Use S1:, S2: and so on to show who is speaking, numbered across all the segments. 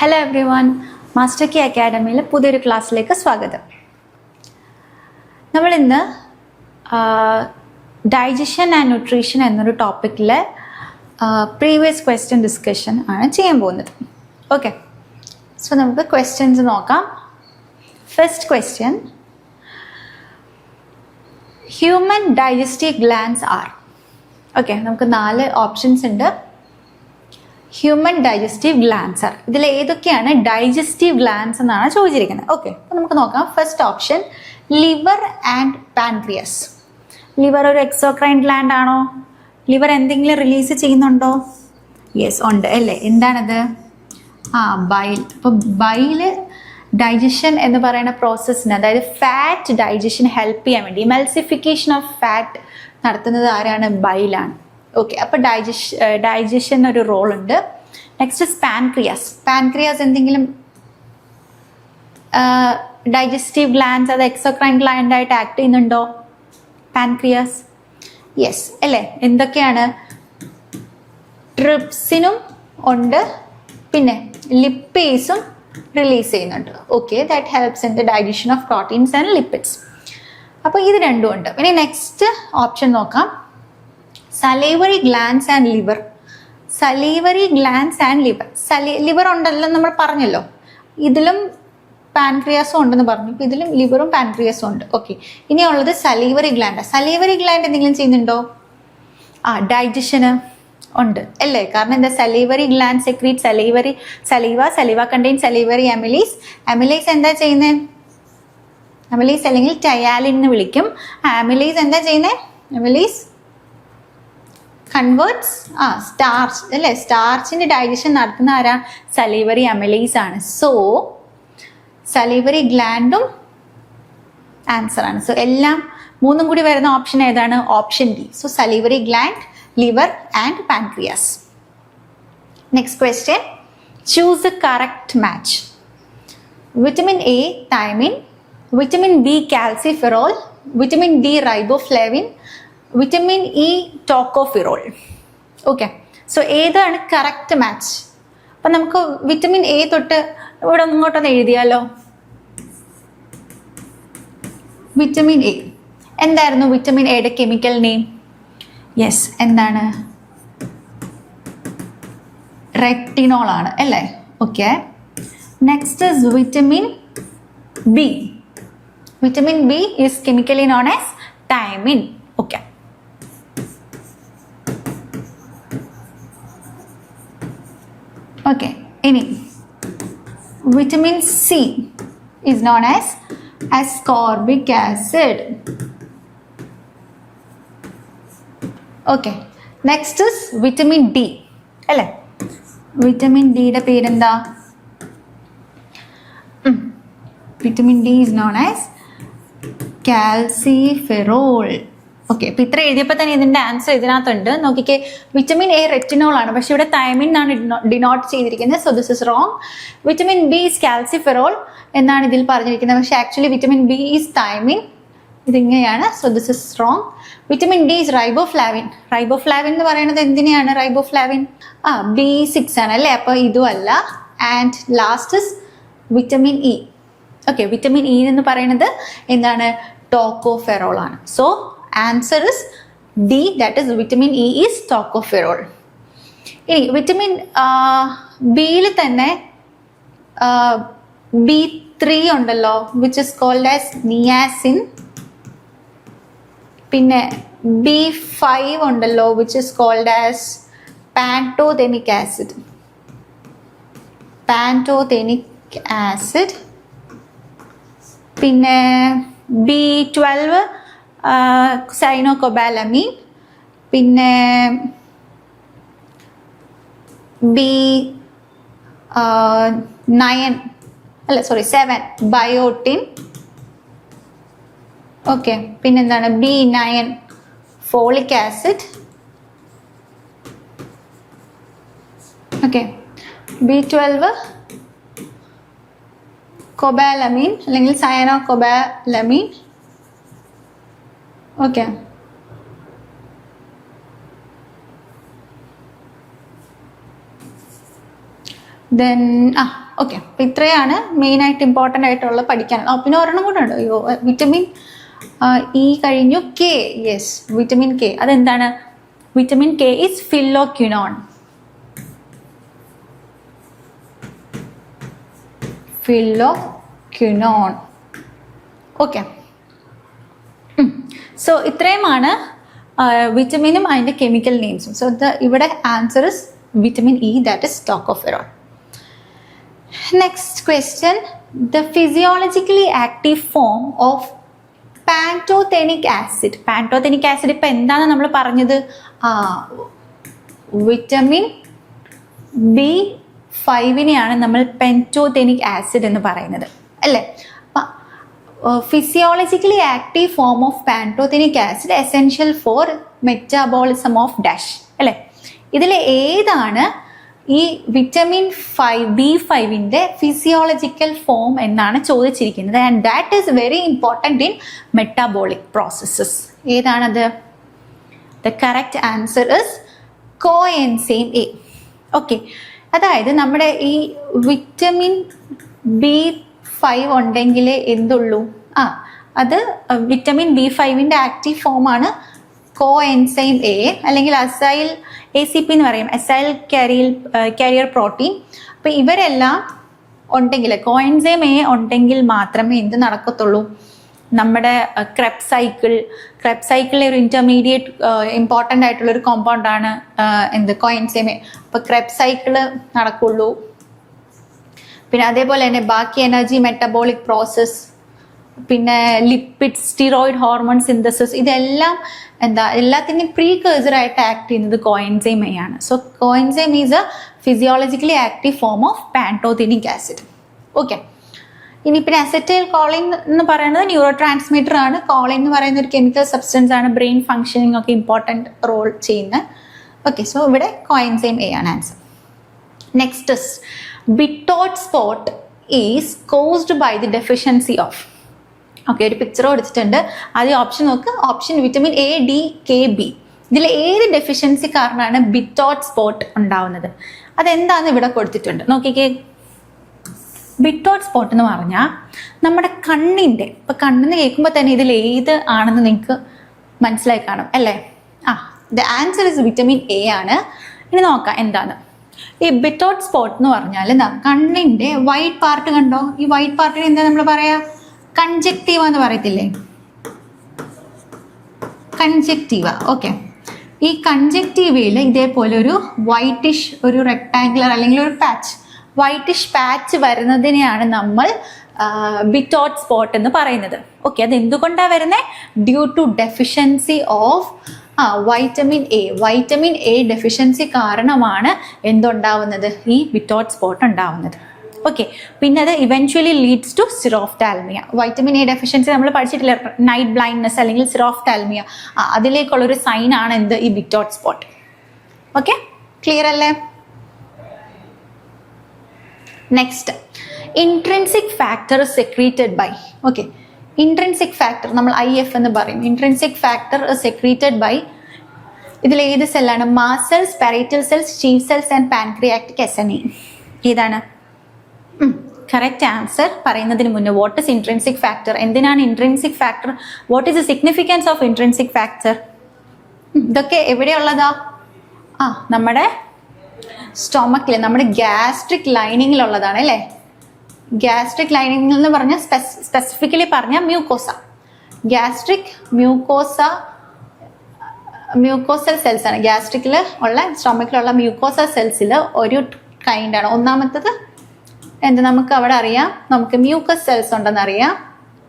S1: Hello every one, master കി അക്കാഡമിയിലെ പുതിയൊരു ക്ലാസ്സിലേക്ക് സ്വാഗതം. നമ്മളിന്ന് ഡൈജഷൻ ആൻഡ് ന്യൂട്രീഷൻ എന്നൊരു ടോപ്പിക്കിൽ പ്രീവിയസ് ക്വസ്റ്റ്യൻ ഡിസ്കഷൻ ആണ് ചെയ്യാൻ പോകുന്നത്. ഓക്കെ, സോ നമുക്ക് ക്വസ്റ്റ്യൻസ് നോക്കാം. First question, human digestive glands are. Okay, നമുക്ക് 4 ഓപ്ഷൻസ് ഉണ്ട്. ഹ്യൂമൻ ഡൈജസ്റ്റീവ് ഗ്ലാൻഡ്സ് ആർ, ഇതിൽ ഏതൊക്കെയാണ് ഡൈജസ്റ്റീവ് ഗ്ലാൻഡ്സ് എന്നാണ് ചോദിച്ചിരിക്കുന്നത്. ഓക്കെ, അപ്പോൾ നമുക്ക് നോക്കാം. First option, liver and pancreas. Liver ഒരു എക്സോക്രൈൻ ഗ്ലാൻഡ് ആണോ? ലിവർ എന്തെങ്കിലും റിലീസ് ചെയ്യുന്നുണ്ടോ? യെസ്, ഉണ്ട് അല്ലേ. എന്താണത്? ബൈൽ. അപ്പോൾ ബൈല് ഡൈജഷൻ എന്ന് പറയുന്ന പ്രോസസ്സിന്, അതായത് ഫാറ്റ് ഡൈജഷൻ ഹെൽപ്പ് ചെയ്യാൻ വേണ്ടി, ഇമൽസിഫിക്കേഷൻ ഓഫ് ഫാറ്റ് നടത്തുന്നത് ആരാണ്? ബൈലാണ്. ഓക്കെ, അപ്പോൾ ഡൈജഷൻ ഒരു റോൾ ഉണ്ട്. Next pancreas. പാൻക്രിയാസ് എന്തെങ്കിലും ഡൈജസ്റ്റീവ് ഗ്ലാൻഡ്സ്, അത് എക്സോക്രൈൻ ഗ്ലാൻഡ് ആയിട്ട് ആക്ട് ചെയ്യുന്നുണ്ടോ പാൻക്രിയാസ്? യെസ് അല്ലേ. എന്തൊക്കെയാണ്? ട്രിപ്സിനും ഉണ്ട്, പിന്നെ ലിപ്പേസും റിലീസ് ചെയ്യുന്നുണ്ട്. Okay, that helps in the digestion of proteins and lipids. അപ്പോൾ ഇത് രണ്ടും ഉണ്ട്. ഇനി നെക്സ്റ്റ് ഓപ്ഷൻ നോക്കാം. Salivary glands and liver. Salivary glands and liver. Liver ഉണ്ടല്ലോ നമ്മൾ പറഞ്ഞല്ലോ, ഇതിലും പാൻക്രിയാസും ഉണ്ടെന്ന് പറഞ്ഞു. ഇപ്പം ഇതിലും ലിവറും പാൻക്രിയാസും ഉണ്ട്. ഓക്കെ, ഇനിയുള്ളത് സലൈവറി ഗ്ലാൻഡ്. സലൈവറി ഗ്ലാൻഡ് എന്തെങ്കിലും ചെയ്യുന്നുണ്ടോ? ഡൈജഷന് ഉണ്ട് അല്ലേ. കാരണം എന്താ? Salivary gland secrete saliva contain salivary amylase. Amylase എന്താ ചെയ്യുന്നത്? അമിലേസ് അല്ലെങ്കിൽ ടയാലിൻ എന്ന് വിളിക്കും. അമിലേസ് എന്താ ചെയ്യുന്നത്? അമിലേസ് കൺവേർട്സ് സ്റ്റാർച്ച് അല്ലേ. സ്റ്റാർച്ചിന്റെ ഡൈജഷൻ നടത്തുന്ന ആരാ? സലൈവറി അമിലേസ് ആണ്. സോ സലൈവറി ഗ്ലാൻഡും ആൻസർ ആണ്. സോ എല്ലാം മൂന്നും കൂടി വരുന്ന ഓപ്ഷൻ ഏതാണ്? Option D. So salivary gland, liver and pancreas. Next question, choose the correct match. Vitamin A thiamine, vitamin B calciferol, vitamin D riboflavin, vitamin E tocopherol. Okay, so ഏതാണ് correct match? അപ്പം നമുക്ക് vitamin A തൊട്ട് ഇവിടെ ഇങ്ങോട്ടൊന്ന് എഴുതിയാലോ. Vitamin A എന്തായിരുന്നു? Vitamin എയുടെ chemical name? Yes, എന്താണ്? റെറ്റിനോൾ ആണ് അല്ലേ. Okay, next is vitamin B. Vitamin B is chemically known as thiamine. Okay, okay, ഇനി vitamin C is known as ascorbic acid. Okay, next is vitamin D അല്ലേ. Vitamin ഡിയുടെ പേരെന്താ? Vitamin D is known as calciferol. Okay, അപ്പോൾ ഇത്ര എഴുതിയപ്പോൾ തന്നെ ഇതിൻ്റെ answer ഇതിനകത്തുണ്ട്. നോക്കിക്കേ, വിറ്റമിൻ എ റെറ്റിനോൾ ആണ്, പക്ഷെ ഇവിടെ തൈമിൻ എന്നാണ് ഡിനോട്ട് ചെയ്തിരിക്കുന്നത്. So this is wrong. Vitamin B is calciferol എന്നാണ് ഇതിൽ പറഞ്ഞിരിക്കുന്നത്, പക്ഷെ actually vitamin B is thiamine. ഇതിങ്ങനെയാണ്. So this is wrong. Vitamin D is riboflavin. Riboflavin എന്ന് പറയുന്നത് എന്തിനെയാണ്? റൈബോഫ്ലാവിൻ B6 ആണ് അല്ലേ. അപ്പോൾ ഇതും അല്ല. And last is vitamin E. Okay, vitamin E എന്ന് പറയുന്നത് എന്താണ്? ടോക്കോഫെറോൾ ആണ്. So answer is D, that is vitamin E is tocopherol. ഇനി വിറ്റമിൻ ബിയിൽ തന്നെ B3 ഉണ്ടല്ലോ, which is called as niacin. പിന്നെ B5 ഉണ്ടല്ലോ, which is called as pantothenic acid. Pantothenic acid. പിന്നെ B12 സൈനോകൊബാലമീൻ. പിന്നെ B7 ബയോട്ടിൻ. ഓക്കെ, പിന്നെന്താണ്? B9 folic acid. Okay, B12 കൊബാലമീൻ അല്ലെങ്കിൽ സയനോകൊബാലമീൻ. ഓക്കെ, then ഓക്കെ, അപ്പം ഇത്രയാണ് മെയിനായിട്ട് ഇമ്പോർട്ടൻ്റ് ആയിട്ടുള്ള പഠിക്കാനുള്ള. പിന്നെ ഒരെണ്ണം കൂടെ ഉണ്ട്, അയ്യോ, വിറ്റമിൻ ഇ കഴിഞ്ഞു, കെ. Yes, vitamin K. അതെന്താണ്? Vitamin K is phylloquinone. Phylloquinone. Okay, so ഇത്രയുമാണ് വിറ്റമിനും അതിൻ്റെ കെമിക്കൽ നെയിംസും. സോ ഇവിടെ answer is vitamin E, that is tocopherol. Next question, the physiologically active form of pantothenic acid. Pantothenic acid ഇപ്പം എന്താണ് നമ്മൾ പറഞ്ഞത്? വിറ്റമിൻ B5നെയാണ് നമ്മൾ പെൻറ്റോതെനിക് ആസിഡ് എന്ന് പറയുന്നത്, അല്ലേ? Physiologically active form of pantothenic acid essential for metabolism of dash, അല്ലേ? ഇതിൽ ഏതാണ് ഈ വിറ്റമിൻ B5ന്റെ ഫിസിയോളജിക്കൽ ഫോം എന്നാണ് ചോദിച്ചിരിക്കുന്നത്. And that is very important in metabolic processes. ഏതാണത്? The correct answer is coenzyme A. Okay, അതായത് നമ്മുടെ ഈ വിറ്റമിൻ B5 ഉണ്ടെങ്കിലേ എന്തുള്ളൂ? അത് വിറ്റമിൻ B5ന്റെ ആക്റ്റീവ് ഫോമാണ് കോഎൻസൈം എ, അല്ലെങ്കിൽ അസൈൽ ACP എന്ന് പറയും, അസൈൽ കാരിയർ പ്രോട്ടീൻ. അപ്പം ഇവരെല്ലാം ഉണ്ടെങ്കിൽ, കോഎൻസൈം എ ഉണ്ടെങ്കിൽ മാത്രമേ എന്ത് നടക്കത്തുള്ളൂ? നമ്മുടെ ക്രെബ് സൈക്കിളിലെ ഒരു ഇന്റർമീഡിയറ്റ് ഇമ്പോർട്ടൻ്റ് ആയിട്ടുള്ളൊരു കോമ്പൗണ്ടാണ് എന്ത്? Coenzyme A. അപ്പോൾ ക്രെബ് സൈക്കിള് നടക്കുള്ളൂ. പിന്നെ അതേപോലെ തന്നെ ബാക്കി എനർജി മെറ്റബോളിക് പ്രോസസ്, പിന്നെ ലിപ്പിഡ്, സ്റ്റിറോയിഡ് ഹോർമോൺ സിന്തസിസ്, ഇതെല്ലാം എല്ലാത്തിൻ്റെയും പ്രീകേഴ്സറായിട്ട് ആക്ട് ചെയ്യുന്നത് കോഎൻസൈം എ ആണ്. So coenzyme is A physiologically active form of pantothenic acid. Okay, ഇനി പിന്നെ അസറ്റൈൽ കോളിൻ എന്ന് പറയുന്നത് ന്യൂറോ ട്രാൻസ്മിറ്റർ ആണ്. കോളിൻ എന്ന് പറയുന്ന ഒരു കെമിക്കൽ സബ്സ്റ്റൻസ് ആണ്, ബ്രെയിൻ ഫങ്ഷനിങ് ഒക്കെ ഇമ്പോർട്ടൻറ്റ് റോൾ ചെയ്യുന്നത്. ഓക്കെ, സോ ഇവിടെ കോഎൻസൈം എ ആണ് answer. Next is Bitot spot is caused by the deficiency of. Okay, ഒരു പിക്ചർ കൊടുത്തിട്ടുണ്ട്. ആദ്യം ഓപ്ഷൻ നോക്ക്. Option vitamin A, D, K, B. ഇതിൽ ഏത് ഡെഫിഷ്യൻസി കാരണമാണ് ബിറ്റോട്ട് സ്പോട്ട് ഉണ്ടാവുന്നത്? അതെന്താണെന്ന് ഇവിടെ കൊടുത്തിട്ടുണ്ട്, നോക്കിക്കേ. ബിറ്റോട്ട് സ്പോട്ട് എന്ന് പറഞ്ഞാൽ നമ്മുടെ കണ്ണിൻ്റെ, ഇപ്പം കണ്ണെന്ന് കേൾക്കുമ്പോൾ തന്നെ ഇതിൽ ഏത് ആണെന്ന് നിങ്ങൾക്ക് മനസ്സിലായി കാണും, അല്ലേ? The answer is vitamin A ആണ്. ഇനി നോക്കാം എന്താണ് ഈ ബിറ്റോട്ട് സ്പോട്ട് എന്ന് പറഞ്ഞാൽ. എന്താ? കണ്ണിൻ്റെ വൈറ്റ് പാർട്ട് കണ്ടോ? ഈ വൈറ്റ് പാർട്ടിന് എന്താ നമ്മൾ പറയാ? കൺജക്റ്റീവ എന്ന് പറയത്തില്ലേ? കൺജക്റ്റീവ. ഓക്കെ, ഈ കൺജക്റ്റീവയിൽ ഇതേപോലെ ഒരു വൈറ്റിഷ്, ഒരു റെക്ടാങ്കുലർ അല്ലെങ്കിൽ ഒരു പാച്ച്, വൈറ്റിഷ് പാച്ച് വരുന്നതിനെയാണ് നമ്മൾ ബിറ്റോട്ട് സ്പോട്ട് എന്ന് പറയുന്നത്. ഓക്കെ, അത് എന്തുകൊണ്ടാണ് വരുന്നത്? Due to deficiency of vitamin A. Vitamin A deficiency കാരണമാണ് എന്തുണ്ടാവുന്നത്? ഈ ബിറ്റോട്ട് സ്പോട്ട് ഉണ്ടാവുന്നത്. ഓക്കെ, പിന്നെ അത് eventually leads to xerophthalmia. Vitamin A deficiency നമ്മൾ പഠിച്ചിട്ടില്ല, നൈറ്റ് ബ്ലൈൻഡ്നെസ് അല്ലെങ്കിൽ സിറോഫ്താൽമിയ, അതിലേക്കുള്ളൊരു സൈൻ ആണ് എന്ത്? ഈ ബിറ്റോട്ട് സ്പോട്ട്. ഓക്കെ, ക്ലിയർ അല്ലേ? Next, intrinsic factor secreted by. Okay, intrinsic factor നമ്മൾ IF എന്ന് പറയും. ഇൻട്രിൻസിക് ഫാക്ടർ സെക്രീറ്റഡ് ബൈ, ഇതിൽ ഏത് സെല്ലാണ്? Mast cells, parietal cells, chief cells and pancreatic SNE. ഏതാണ് കറക്റ്റ് ആൻസർ? പറയുന്നതിന് മുന്നേ, വാട്ട് ഇസ് ഇൻട്രിൻസിക് ഫാക്ടർ? എന്തിനാണ് intrinsic factor? What is the significance of intrinsic factor? ഇതൊക്കെ എവിടെയുള്ളതാ? നമ്മുടെ സ്റ്റൊമക്കിൽ, നമ്മുടെ ഗ്യാസ്ട്രിക് ലൈനിങ്ങിലുള്ളതാണ്, അല്ലേ? ഗ്യാസ്ട്രിക് ലൈനിങ് എന്ന് പറഞ്ഞാൽ സ്പെസിഫിക്കലി പറഞ്ഞാൽ മ്യൂക്കോസ. ഗ്യാസ്ട്രിക് മ്യൂക്കോസൽ സെൽസ് ആണ്. ഗ്യാസ്ട്രിക്കിൽ ഉള്ള, സ്റ്റൊമക്കിലുള്ള മ്യൂക്കോസ സെൽസിൽ ഒരു കൈൻഡാണ്. ഒന്നാമത്തത് എന്ത്? നമുക്ക് അവിടെ അറിയാം, നമുക്ക് മ്യൂക്കസ് സെൽസ് ഉണ്ടെന്ന് അറിയാം,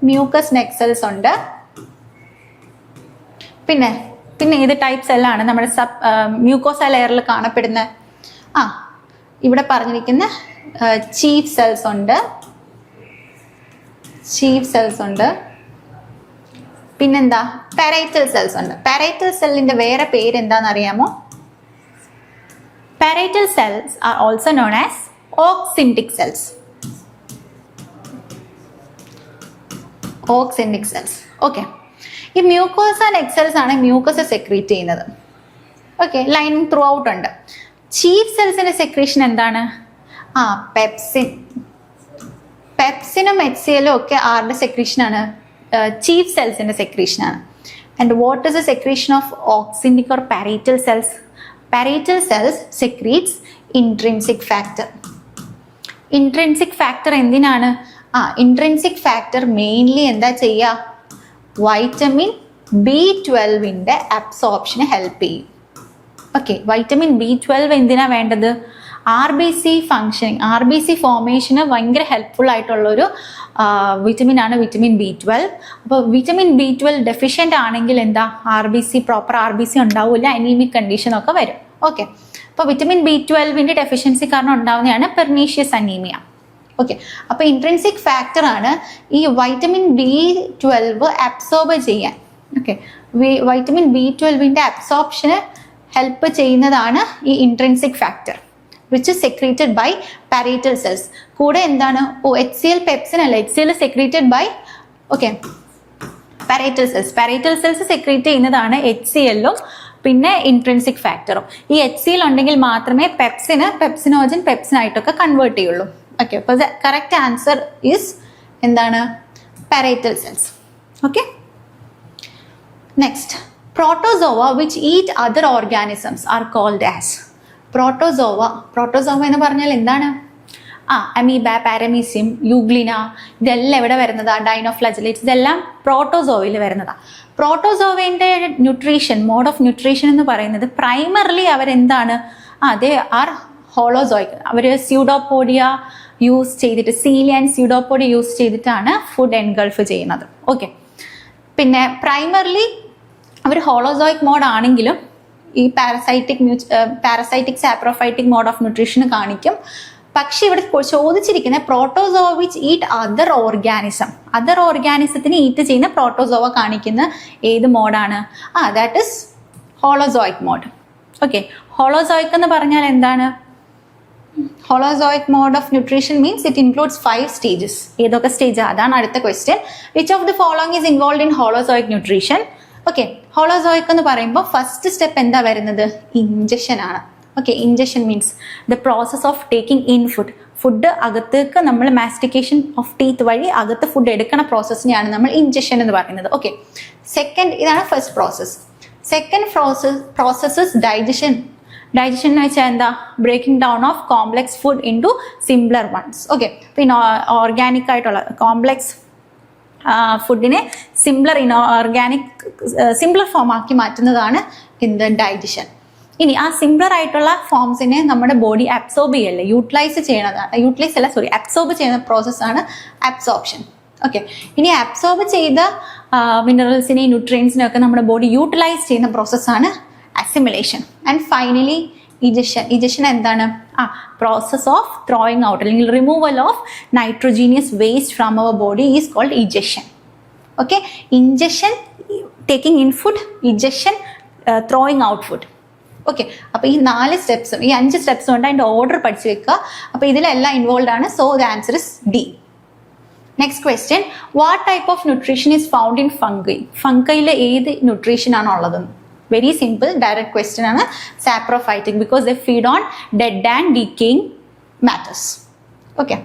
S1: മ്യൂക്കസ് നെക്ക് സെൽസ് ഉണ്ട്. പിന്നെ ഏത് ടൈപ്പ് സെല്ലാണ് നമ്മുടെ മ്യൂക്കോസ ലെയറിൽ കാണപ്പെടുന്ന? ഇവിടെ പറഞ്ഞിരിക്കുന്ന ചീഫ് സെൽസ് ഉണ്ട്. പിന്നെന്താ? പാരൈറ്റൽ സെൽസ് ഉണ്ട്. പാരൈറ്റൽ സെല്ലിന്റെ വേറെ പേര് എന്താണെന്ന് അറിയാമോ? Parietal cells are also known as oxyntic cells. Oxyntic cells. Okay, ഈ മ്യൂക്കോസ നെക്ക് സെൽസ് ആണ് മ്യൂക്കസ് സെക്രീറ്റ് ചെയ്യുന്നത്. ഓക്കെ, ലൈനിങ് ത്രൂ ഔട്ട് ഉണ്ട്. ചീഫ് സെൽസിന്റെ സെക്രീഷൻ എന്താണ്? പെപ്സിൻ. പെപ്സിനും HCl ഒക്കെ ആരുടെ സെക്രീഷനാണ്? ചീഫ് സെൽസിന്റെ സെക്രീഷനാണ്. And what is the secretion of oxyntic or parietal cells? Parietal cells secretes intrinsic factor. Intrinsic factor എന്തിനാണ്? ഇൻട്രിൻസിക് ഫാക്ടർ മെയിൻലി എന്താ ചെയ്യുക? വൈറ്റമിൻ B12ന്റെ അബ്സോർപ്ഷന് ഹെൽപ്പ് ചെയ്യും. ഓക്കെ, വൈറ്റമിൻ B12 എന്തിനാ വേണ്ടത്? RBC ഫങ്ഷനിങ്, RBC ഫോർമേഷന് ഭയങ്കര ഹെൽപ്ഫുൾ ആയിട്ടുള്ളൊരു വിറ്റമിൻ ആണ് വിറ്റമിൻ B12. അപ്പോൾ വിറ്റമിൻ B12 ഡെഫിഷ്യൻ്റ് ആണെങ്കിൽ എന്താ? പ്രോപ്പർ RBC ഉണ്ടാവില്ല, അനീമിക് കണ്ടീഷൻ ഒക്കെ വരും. ഓക്കെ, അപ്പോൾ വിറ്റമിൻ B12ന്റെ ഡെഫിഷ്യൻസി കാരണം ഉണ്ടാവുന്നതാണ് പെർനീഷ്യസ് അനീമിയ. ഓക്കെ, അപ്പോൾ ഇൻട്രിൻസിക് ഫാക്ടർ ആണ് ഈ വൈറ്റമിൻ B12 അബ്സോർബ് ചെയ്യാൻ. ഓക്കെ, വൈറ്റമിൻ B12ന്റെ അബ്സോർപ്ഷന് ഹെൽപ്പ് ചെയ്യുന്നതാണ് ഈ intrinsic factor which is secreted by parietal cells. കൂടെ എന്താണ്? HCl പെപ്സിൻ അല്ല, HCl secreted by parietal cells. parietal cells secrete ചെയ്യുന്നതാണ് HCl-ഉം പിന്നെ ഇൻട്രിൻസിക് ഫാക്ടറും. ഈ HCl ഉണ്ടെങ്കിൽ മാത്രമേ പെപ്സിനോജൻ പെപ്സിനായിട്ടൊക്കെ കൺവേർട്ട് ചെയ്യുള്ളൂ. ഓക്കെ, അപ്പോൾ ദ കറക്റ്റ് ആൻസർ ഈസ് എന്താണ്? parietal cells. Okay, next, protozoa which eat other organisms are called as. Protozoa എന്ന് പറഞ്ഞാൽ എന്താണ്? അമീബ, പാരമീസിയം, യൂഗ്ലിന, ഇതെല്ലാം എവിടെ വരുന്നതാ? ഡൈനോഫ്ലജലേറ്റ്സ്, ഇതെല്ലാം പ്രോട്ടോസോവയിൽ വരുന്നതാ. പ്രോട്ടോസോവയുടെ മോഡ് ഓഫ് ന്യൂട്രീഷൻ എന്ന് പറയുന്നത് പ്രൈമറിലി അവരെന്താണ്? They are holozoic. അവർ സ്യൂഡോപോഡിയ യൂസ് ചെയ്തിട്ട്, സീലിയ ആൻഡ് സ്യൂഡോപോഡിയ യൂസ് ചെയ്തിട്ടാണ് ഫുഡ് എൻഗൾഫ് ചെയ്യുന്നത്. ഓക്കെ, പിന്നെ പ്രൈമറിലി അവർ ഹോളോസോയിക് മോഡ് ആണെങ്കിലും ഈ parasitic saprophytic mode of nutrition കാണിക്കും. പക്ഷെ ഇവിടെ ചോദിച്ചിരിക്കുന്ന പ്രോട്ടോസോവ വിച്ച് ഈറ്റ് അതർ ഓർഗാനിസത്തിന് ഈറ്റ് ചെയ്യുന്ന പ്രോട്ടോസോവ കാണിക്കുന്ന ഏത് മോഡാണ്? That is holozoic mode. Okay, holozoic എന്ന് പറഞ്ഞാൽ എന്താണ്? Holozoic mode of nutrition means it includes 5 stages. ഏതൊക്കെ സ്റ്റേജ്? അതാണ് അടുത്ത question. Which of the following is involve in holozoic nutrition? Okay, holozoic എന്ന് പറയുമ്പോൾ ഫസ്റ്റ് സ്റ്റെപ്പ് എന്താ വരുന്നത്? ഇഞ്ചക്ഷൻ ആണ്. Okay, injection means the process of taking in food അകത്തേക്ക് നമ്മൾ മാസ്റ്റിക്കേഷൻ ഓഫ് ടീത്ത് വഴി അകത്ത് ഫുഡ് എടുക്കുന്ന പ്രോസസ്സിനെയാണ് നമ്മൾ ഇഞ്ചക്ഷൻ എന്ന് പറയുന്നത്. ഓക്കെ, സെക്കൻഡ്, ഇതാണ് first process. Second process digestion. Digestion എന്ന് വെച്ചാൽ എന്താ? Breaking down of complex food into simpler ones. Okay, പിന്നെ ഓർഗാനിക് ആയിട്ടുള്ള കോംപ്ലെക്സ് ഫുഡിനെ സിംപ്ലർ ഫോം ആക്കി മാറ്റുന്നതാണ് എന്ത്? ഡൈജഷൻ. ഇനി ആ സിംപ്ലർ ആയിട്ടുള്ള ഫോംസിനെ നമ്മുടെ ബോഡി അബ്സോർബ് ചെയ്യല്ലേ, അബ്സോർബ് ചെയ്യുന്ന പ്രോസസ്സാണ് അബ്സോർപ്ഷൻ. ഓക്കെ, ഇനി അബ്സോർബ് ചെയ്ത മിനറൽസിനെയും ന്യൂട്രിയൻസിനെയും ഒക്കെ നമ്മുടെ ബോഡി യൂട്ടിലൈസ് ചെയ്യുന്ന പ്രോസസ്സാണ് അസിമിലേഷൻ. ആൻഡ് ഫൈനലി ഇജഷൻ എന്താണ്? പ്രോസസ് ഓഫ് ത്രോയിങ് ഔട്ട് അല്ലെങ്കിൽ removal of nitrogenous waste from our body is called egestion. Okay, ingestion, taking in food, egestion, throwing out food. Okay, അപ്പോൾ ഈ 5 സ്റ്റെപ്സും ഉണ്ട്. അതിൻ്റെ ഓർഡർ പഠിച്ചു വെക്കുക. അപ്പോൾ ഇതിലെല്ലാം ഇൻവോൾവ് ആണ്. So the answer is D. Next question, what type of nutrition is found in fungi? ഫംഗൈയിൽ ഏത് ന്യൂട്രീഷൻ ആണ് ഉള്ളത്? വെരി സിമ്പിൾ, ഡയറക്റ്റ് ക്വസ്റ്റ്യൻ ആണ്. Saprophytic, because they feed on dead and decaying matters. Okay,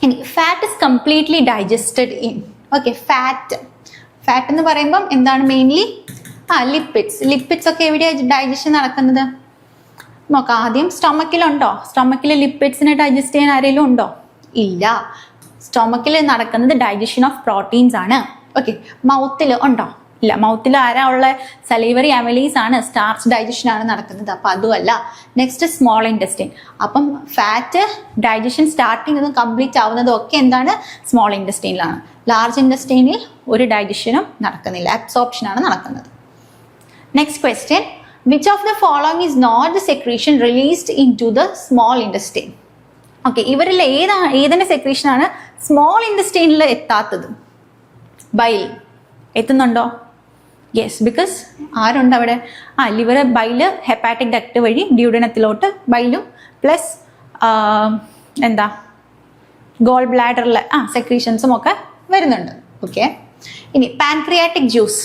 S1: ഇനി fat is completely digested in. Okay, fat എന്ന് പറയുമ്പം എന്താണ്? Mainly lipids ഒക്കെ എവിടെയാണ് ഡൈജഷൻ നടക്കുന്നത്? നോക്കാം. ആദ്യം സ്റ്റൊമക്കിൽ ലിപ്പിഡ്സിനെ ഡൈജസ്റ്റ് ചെയ്യാൻ ആരെങ്കിലും ഉണ്ടോ? ഇല്ല. സ്റ്റൊമക്കിൽ നടക്കുന്നത് ഡൈജഷൻ ഓഫ് പ്രോട്ടീൻസ് ആണ്. ഓക്കെ, മൗത്തിൽ ഉണ്ടോ? ഇല്ല. മൗത്തിൽ ആരാ ഉള്ള? സലീവറി അമലീസ് ആണ്. സ്റ്റാർച്ച് ഡൈജഷൻ ആണ് നടക്കുന്നത്. അപ്പം അതുമല്ല. Next small intestine. അപ്പം ഫാറ്റ് ഡൈജഷൻ സ്റ്റാർട്ട് ചെയ്യുന്നതും കംപ്ലീറ്റ് ആവുന്നതും ഒക്കെ എന്താണ്? സ്മോൾ ഇൻറ്റസ്റ്റൈനിലാണ്. ലാർജ് ഇൻറ്റസ്റ്റൈനിൽ ഒരു ഡൈജഷനും നടക്കുന്നില്ല, അബ്സോർപ്ഷൻ ആണ് നടക്കുന്നത്. Next question, which of the following is not the secretion released into the small intestine? Okay, ഇവരിൽ ഏതിൻ്റെ സെക്രീഷനാണ് സ്മോൾ ഇൻറ്റസ്റ്റൈനിൽ എത്താത്തത്? ബൈൽ എത്തുന്നുണ്ടോ? യെസ്, ബിക്കോസ് ആരുണ്ട് അവിടെ? ലിവർ, ബൈല്, ഹെപ്പാറ്റിക് ഡക്ട് വഴി ഡ്യൂഡനത്തിലോട്ട് ബൈലും പ്ലസ് ഗോൾ ബ്ലാഡറിലെ സെക്രീഷൻസും ഒക്കെ വരുന്നുണ്ട്. ഓക്കെ, ഇനി പാൻക്രിയാറ്റിക് ജ്യൂസ്,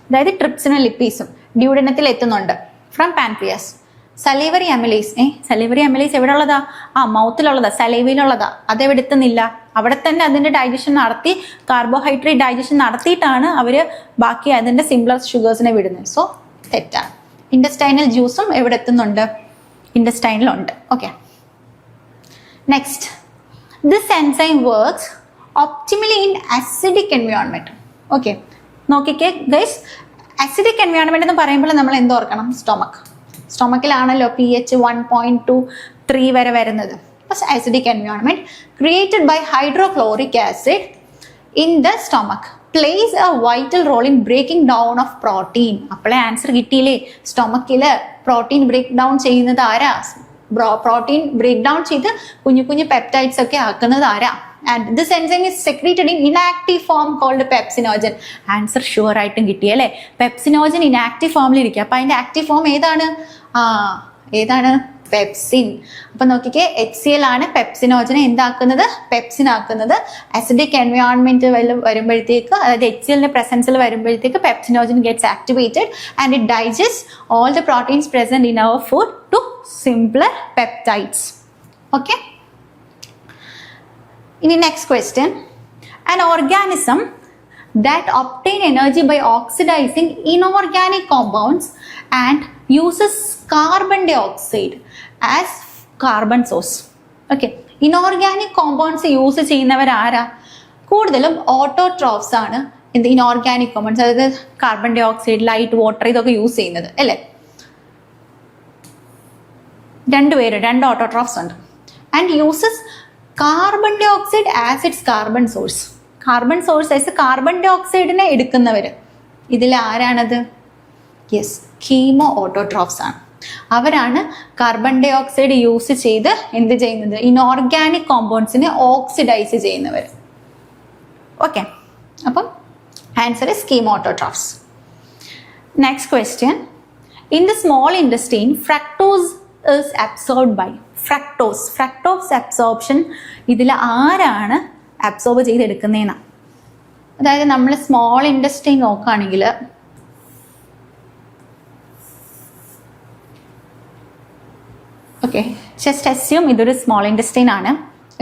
S1: അതായത് ട്രിപ്സിനും ലിപ്പീസും ഡ്യൂഡനത്തിൽ എത്തുന്നുണ്ട് from pancreas. Salivary amylase salivary amylase എവിടെ ഉള്ളതാ? മൗത്തിലുള്ളതാ, സലൈവയിലുള്ളതാ. അതെവിടെ എത്തുന്നില്ല, അവിടെ തന്നെ അതിന്റെ ഡൈജഷൻ നടത്തി, കാർബോഹൈഡ്രേറ്റ് ഡൈജഷൻ നടത്തിയിട്ടാണ് അവര് ബാക്കി അതിന്റെ സിംപ്ലർ ഷുഗേഴ്സിനെ വിടുന്നത്. സോ തെറ്റാണ്. ഇൻഡസ്റ്റൈനൽ ജ്യൂസും എവിടെ എത്തുന്നുണ്ട്? ഇൻഡസ്റ്റൈനിലുണ്ട്. Okay, next, this enzyme works optimally in acidic environment. Okay, നോക്കിക്കേ ഗൈസ്, അസിഡിക് എൻവയോൺമെന്റ് എന്ന് പറയുമ്പോൾ നമ്മൾ എന്തോർക്കണം? സ്റ്റൊമക്കിലാണല്ലോ pH 1.23 വരെ വരുന്നത്. Acidic environment created by hydrochloric acid in the stomach plays a vital role in breaking down of protein. അപ്പോഴേ answer കിട്ടിയില്ലേ? സ്റ്റൊമക്കില് പ്രോട്ടീൻ ബ്രേക്ക് ഡൗൺ ചെയ്യുന്നത് ആരാ? പ്രോട്ടീൻ ബ്രേക്ക് ഡൗൺ ചെയ്ത് കുഞ്ഞു കുഞ്ഞു പെപ്റ്റൈഡ്സ് ഒക്കെ ആക്കുന്നത് ആരാ? And this enzyme is secreted in inactive form called pepsinogen. Answer sure ആയിട്ടും കിട്ടിയല്ലേ? പെപ്സിനോജൻ ഇനാക്റ്റീവ് ഫോമിൽ ഇരിക്കുക. അപ്പൊ അതിന്റെ ആക്റ്റീവ് ഫോം ഏതാണ്? ഏതാണ്? പെപ്സിൻ. അപ്പൊ നോക്കിക്കേ, HCl ആണ് പെപ്സിനോജനെ എന്താക്കുന്നത്? പെപ്സിൻ ആക്കുന്നത്. അസിഡിക് എൻവയോൺമെന്റ് വരുമ്പോഴത്തേക്ക്, അതായത് HClന്റെ പ്രസൻസിൽ വരുമ്പോഴത്തേക്ക് pepsinogen gets activated and it digest all the proteins present in our food to simpler peptides. Okay, in the next question, an organism that obtain energy by oxidizing inorganic compounds and uses carbon dioxide as carbon source. Okay, inorganic compounds use ചെയ്യുന്നവർ ആരാ? കൂടുതലും autotrophs ആണ്. എന്ത്? Inorganic compounds, അതായത് carbon dioxide, light, water, ഇതൊക്കെ use ചെയ്യുന്നത് അല്ലേ? രണ്ട് ഓട്ടോട്രോഫ്സ് ഉണ്ട്. And uses carbon dioxide as its carbon source. Carbon source as carbon ഡൈ ഓക്സൈഡിനെ എടുക്കുന്നവർ ഇതിൽ ആരാണത്? യെസ്, കീമോ ഓട്ടോട്രോഫ്സ് ആണ്. അവരാണ് കാർബൺ ഡൈ ഓക്സൈഡ് യൂസ് ചെയ്ത് എന്ത് ചെയ്യുന്നത്? ഇനോർഗാനിക് കോമ്പൗണ്ട്സിനെ ഓക്സിഡൈസ് ചെയ്യുന്നവർ. ഓക്കെ, അപ്പം answer is chemo autotrophs. Next question, in the small intestine fructose is absorbed by. Fructose absorption ഇതിൽ ആരാണ് അബ്സോർബ് ചെയ്തെടുക്കുന്നതെന്നാണ്. അതായത് നമ്മൾ സ്മോൾ ഇൻറ്റസ്റ്റൈൻ നോക്കുകയാണെങ്കിൽ ഓക്കെ, ജസ്റ്റ് അസ്യൂം ഇതൊരു സ്മോൾ ഇൻറ്റസ്റ്റൈൻ ആണ്.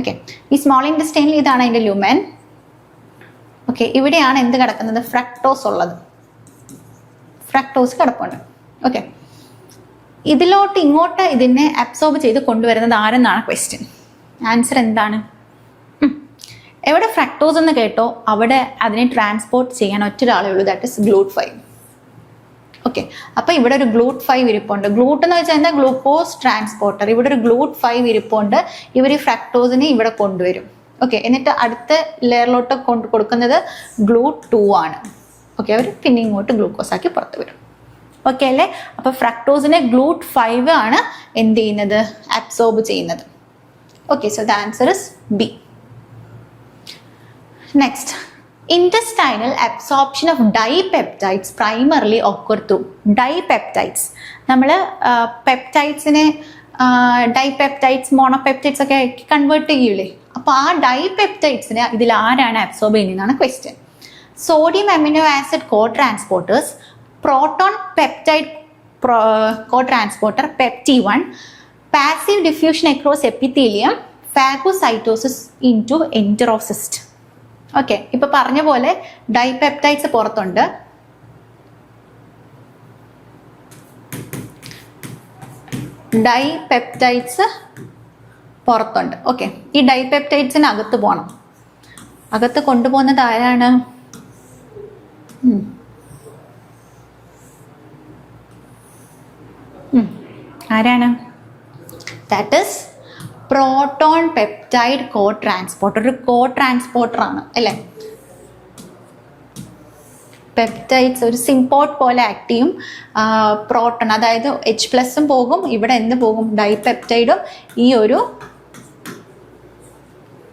S1: ഓക്കെ, ഈ സ്മോൾ ഇൻറ്റസ്റ്റൈനിൽ ഇതാണ് അതിൻ്റെ ലുമൻ. ഓക്കെ, ഇവിടെയാണ് എന്ത് കിടക്കുന്നത്? ഫ്രക്ടോസ് ഉള്ളത്. ഫ്രക്ടോസ് കിടപ്പുണ്ട്. ഓക്കെ, ഇതിലോട്ട് ഇങ്ങോട്ട് ഇതിനെ അബ്സോർബ് ചെയ്ത് കൊണ്ടുവരുന്നത് ആരെന്നാണ് ക്വസ്റ്റ്യൻ. ആൻസർ എന്താണ്? എവിടെ ഫ്രക്ടോസ് എന്ന് കേട്ടോ അവിടെ അതിനെ ട്രാൻസ്പോർട്ട് ചെയ്യാൻ ഒറ്റൊരാളേ ഉള്ളൂ, ദാറ്റ് ഇസ് GLUT5. ഓക്കെ, അപ്പൊ ഇവിടെ ഒരു GLUT5 ഇരിപ്പുണ്ട്. ഗ്ലൂട്ട് എന്ന് വെച്ചാൽ എന്താ? Glucose transporter. ഇവിടെ ഒരു GLUT5 ഇരിപ്പുണ്ട്. ഇവർ ഈ ഫ്രക്ടോസിനെ ഇവിടെ കൊണ്ടുവരും. ഓക്കെ, എന്നിട്ട് അടുത്ത ലെയറിലോട്ട് കൊടുക്കുന്നത് GLUT2 ആണ്. ഓക്കെ, അവർ പിന്നെ ഇങ്ങോട്ട് ഗ്ലൂക്കോസ് ആക്കി പുറത്ത് വരും. ഓക്കെ അല്ലേ? അപ്പൊ ഫ്രക്ടോസിനെ GLUT5 ആണ് എന്ത് ചെയ്യുന്നത്? അബ്സോർബ് ചെയ്യുന്നത്. Okay, so the answer is B. Next, intestinal absorption of dipeptides primarily occur through dipeptides. നമ്മൾ പെപ്റ്റൈഡ്സിനെ ഡൈപെപ്റ്റൈഡ്സ്, മോണോപെപ്റ്റൈഡ്സ് ഒക്കെ കൺവേർട്ട് ചെയ്യൂലേ? അപ്പോൾ ആ ഡൈപെപ്റ്റൈഡ്സിനെ ഇതിൽ ആരാണ് അബ്സോർബ് ചെയ്യുന്നതാണ് question. Sodium amino acid co transporters, proton peptide co transporter PEPT1, passive diffusion across epithelium, phagocytosis into enterocyte. Okay, ഇപ്പൊ പറഞ്ഞ പോലെ ഡൈപെപ്റ്റൈഡ്സ് പുറത്തുണ്ട്. ഓക്കെ, ഈ ഡൈപെപ്റ്റൈഡ്സിന് അകത്ത് പോകണം. അകത്ത് കൊണ്ടുപോകുന്നത് ആരാണ്? ആരാണ്? That is proton peptide co transporter. ഒരു കോ ട്രാൻസ്പോർട്ടർ ആണ് അല്ലേ? പെപ്റ്റൈഡ്സ് ഒരു സിംപോർട്ട് പോലെ ആക്ട് ചെയ്യും. പ്രോട്ടോൺ, അതായത് H+ പോകും, ഇവിടെ എന്ത് പോകും? ഡൈപെപ്റ്റൈഡും ഈ ഒരു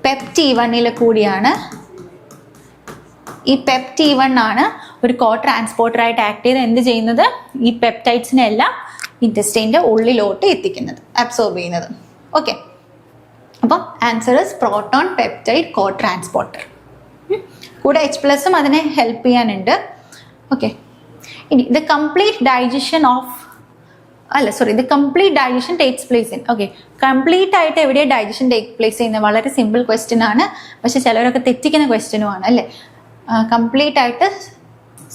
S1: PEPT1 കൂടിയാണ്. ഈ PEPT1 ആണ് ഒരു കോ ട്രാൻസ്പോർട്ടറായിട്ട് ആക്ട് ചെയ്ത് എന്ത് ചെയ്യുന്നത്? ഈ പെപ്റ്റൈഡ്സിനെ എല്ലാം ഇൻറ്റസ്റ്റൈൻ്റെ ഉള്ളിലോട്ട് എത്തിക്കുന്നത്, അബ്സോർബ് ചെയ്യുന്നത്. ഓക്കെ, അപ്പം answer is proton peptide co transporter. കൂടെ H+ അതിനെ ഹെൽപ്പ് ചെയ്യാനുണ്ട്. ഓക്കെ, ഇനി ദ കംപ്ലീറ്റ് ഡൈജഷൻ ഓഫ് അല്ല സോറി, ഇത് complete digestion takes place in. Okay, complete ആയിട്ട് എവിടെയാണ് ഡൈജഷൻ ടേക്ക് പ്ലേസ് ചെയ്യുന്നത്? വളരെ സിമ്പിൾ ക്വസ്റ്റ്യൻ ആണ്, പക്ഷെ ചിലവരൊക്കെ തെറ്റിക്കുന്ന ക്വസ്റ്റ്യനുമാണ് അല്ലേ. കംപ്ലീറ്റ് ആയിട്ട്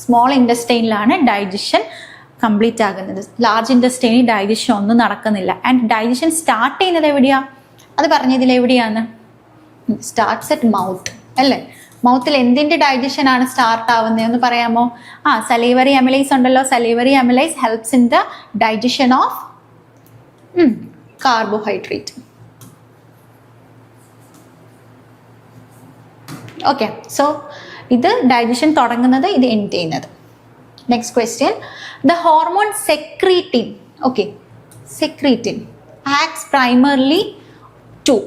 S1: സ്മോൾ ഇൻറ്റസ്റ്റൈനിലാണ് ഡൈജഷൻ കംപ്ലീറ്റ് ആകുന്നത്. ലാർജ് ഇൻറ്റസ്റ്റൈനിൽ ഡൈജഷൻ ഒന്നും നടക്കുന്നില്ല. ആൻഡ് ഡൈജഷൻ സ്റ്റാർട്ട് ചെയ്യുന്നത് എവിടെയാ? അത് പറഞ്ഞതിൽ എവിടെയാണ്? സ്റ്റാർട്ട്സ് അറ്റ് മൗത്ത് അല്ലേ. മൗത്തിൽ എന്തിൻ്റെ ഡൈജഷൻ ആണ് സ്റ്റാർട്ട് ആവുന്നത് എന്ന് പറയാമോ? സലീവറി അമിലൈസ് ഉണ്ടല്ലോ. Salivary amylase helps in the digestion of carbohydrate. Okay, so ഇത് ഡൈജഷൻ തുടങ്ങുന്നത്, ഇത് എൻഡ് ചെയ്യുന്നത്. Next question, the hormone secretin. Okay, secretin acts primarily to.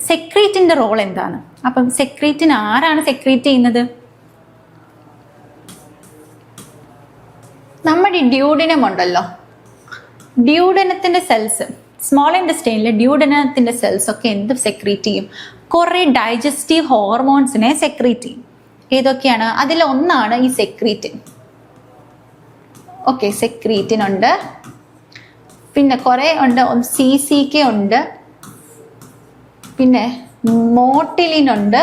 S1: സെക്രീറ്റിൻ്റെ റോൾ എന്താണ്? അപ്പം സെക്രീറ്റിൻ ആരാണ് സെക്രീറ്റ് ചെയ്യുന്നത്? നമ്മുടെ ഡ്യൂഡിനം ഉണ്ടല്ലോ, ഡ്യൂഡനത്തിൻ്റെ സെൽസ്, സ്മോൾ ഇൻറ്റസ്റ്റൈനിലെ ഡ്യൂഡനത്തിൻ്റെ സെൽസ് ഒക്കെ എന്ത് സെക്രീറ്റ് ചെയ്യും? കുറേ ഡൈജസ്റ്റീവ് ഹോർമോൺസിനെ സെക്രീറ്റ് ചെയ്യും. ഏതൊക്കെയാണ്? അതിലൊന്നാണ് ഈ സെക്രീറ്റിൻ. ഓക്കെ, സെക്രീറ്റിൻ ഉണ്ട്, പിന്നെ കുറേ ഉണ്ട്. CCK ഉണ്ട്, പിന്നെ മോട്ടിലിൻ ഉണ്ട്,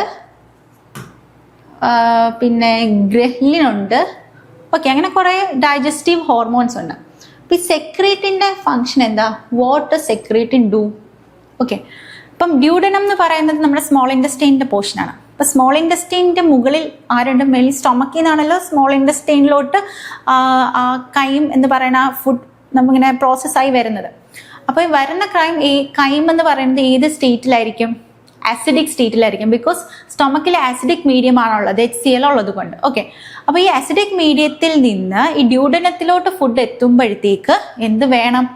S1: പിന്നെ ഗ്രഹ്ലിൻ ഉണ്ട്. ഓക്കെ, അങ്ങനെ കുറേ ഡൈജസ്റ്റീവ് ഹോർമോൺസ് ഉണ്ട്. അപ്പം ഈ സെക്രീറ്റിൻ്റെ ഫങ്ഷൻ എന്താ? What does secretin do? Okay, ഇപ്പം ഡ്യൂഡനം എന്ന് പറയുന്നത് നമ്മുടെ സ്മോൾ ഇൻറ്റസ്റ്റൈനിൻ്റെ പോർഷനാണ്. അപ്പം സ്മോൾ ഇൻറ്റസ്റ്റൈനിൻ്റെ മുകളിൽ ആരുണ്ട്? മെയിൻലി സ്റ്റൊമക്കിൽ നിന്നാണല്ലോ സ്മോൾ ഇൻറ്റസ്റ്റൈനിലോട്ട് കൈം എന്ന് പറയുന്ന ഫുഡ് നമ്മിങ്ങനെ പ്രോസസ്സായി വരുന്നത്. അപ്പോൾ ഈ വരുന്ന കൈം എന്ന് പറയുന്നത് ഏത് സ്റ്റേറ്റിലായിരിക്കും? ആസിഡിക് സ്റ്റേറ്റിലായിരിക്കും. ബിക്കോസ് സ്റ്റൊമക്കിൽ ആസിഡിക് മീഡിയം ആണുള്ളത്, HCl ഉള്ളത് കൊണ്ട്. ഓക്കെ, അപ്പോൾ ഈ ആസിഡിക് മീഡിയത്തിൽ നിന്ന് ഈ ഡ്യൂഡനത്തിലോട്ട് ഫുഡ് എത്തുമ്പോഴത്തേക്ക് എന്ത് വേണം?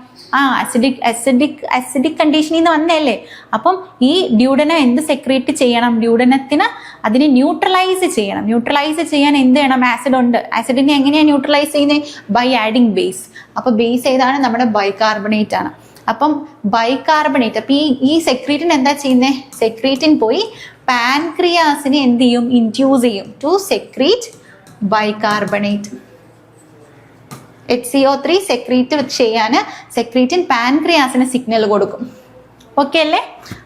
S1: ആസിഡിക് കണ്ടീഷനിൽ നിന്ന് വന്നല്ലേ. അപ്പം ഈ ഡ്യൂഡനം എന്ത് സെക്രീറ്റ് ചെയ്യണം? ഡ്യൂഡനത്തിന് അതിനെ ന്യൂട്രലൈസ് ചെയ്യണം. ന്യൂട്രലൈസ് ചെയ്യാൻ എന്ത് വേണം? ആസിഡ് ഉണ്ട്. ആസിഡിനെ എങ്ങനെയാണ് ന്യൂട്രലൈസ് ചെയ്യുന്നത്? By adding base. അപ്പോൾ ബേസ് ഏതാണ്? നമ്മുടെ ബൈകാർബണേറ്റ് ആണ്. അപ്പം ബൈകാർബണേറ്റ്, അപ്പം ഈ സെക്രീറ്റിൻ എന്താ ചെയ്യുന്നത്? സെക്രീറ്റിൻ പോയി പാൻക്രിയാസിനെ എന്ത് ചെയ്യും? ഇൻഡ്യൂസ് ചെയ്യും to secrete bicarbonate. HCO3 secrete ചെയ്യാൻ സെക്രീറ്റിൻ പാൻക്രിയാസിന് സിഗ്നൽ കൊടുക്കും. ഓക്കെ അല്ലേ?